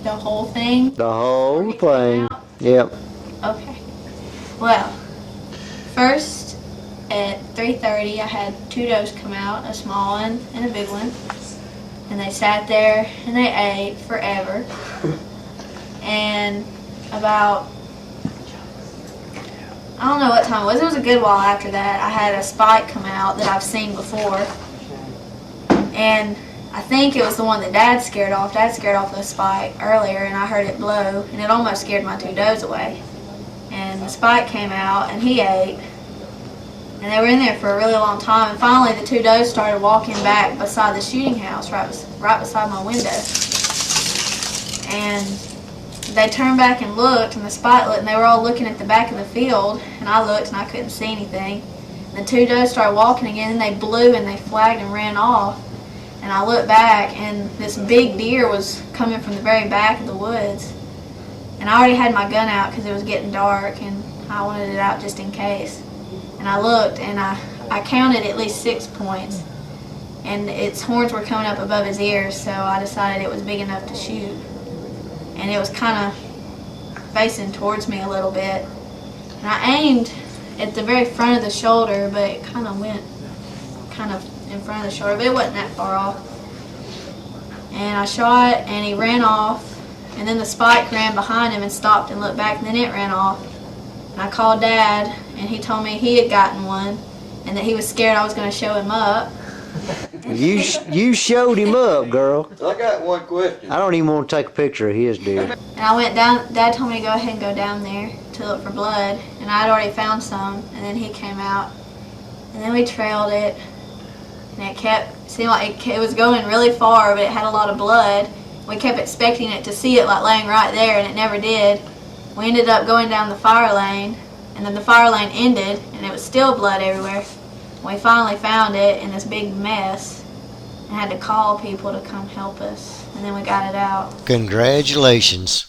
the whole thing? The whole thing. Yep. Okay. Well, first at 3:30, I had two does come out, a small one and a big one. And they sat there and they ate forever. And about, I don't know what time it was a good while after that, I had a spike come out that I've seen before. And I think it was the one that Dad scared off. Dad scared off the spike earlier, and I heard it blow, and it almost scared my two does away. And the spike came out, and he ate. And they were in there for a really long time. And finally, the two does started walking back beside the shooting house, right beside my window. And they turned back and looked, and the spike looked, and they were all looking at the back of the field. And I looked, and I couldn't see anything. And the two does started walking again, and they blew, and they flagged and ran off. And I looked back, and this big deer was coming from the very back of the woods. And I already had my gun out because it was getting dark, and I wanted it out just in case. And I looked, and I counted at least 6 points. And its horns were coming up above his ears, so I decided it was big enough to shoot. And it was kind of facing towards me a little bit. And I aimed at the very front of the shoulder, but it kind of went kind of in front of the shoulder, but it wasn't that far off. And I shot, and he ran off, and then the spike ran behind him and stopped and looked back, and then it ran off. And I called Dad, and he told me he had gotten one, and that he was scared I was going to show him up. You showed him up, girl. I got one question. I don't even want to take a picture of his deer. And I went down, Dad told me to go ahead and go down there to look for blood, and I'd already found some, and then he came out, and then we trailed it. And it seemed like it was going really far, but it had a lot of blood. We kept expecting it to see it like laying right there, and it never did. We ended up going down the fire lane, and then the fire lane ended, and it was still blood everywhere. We finally found it in this big mess and had to call people to come help us, and then we got it out. Congratulations.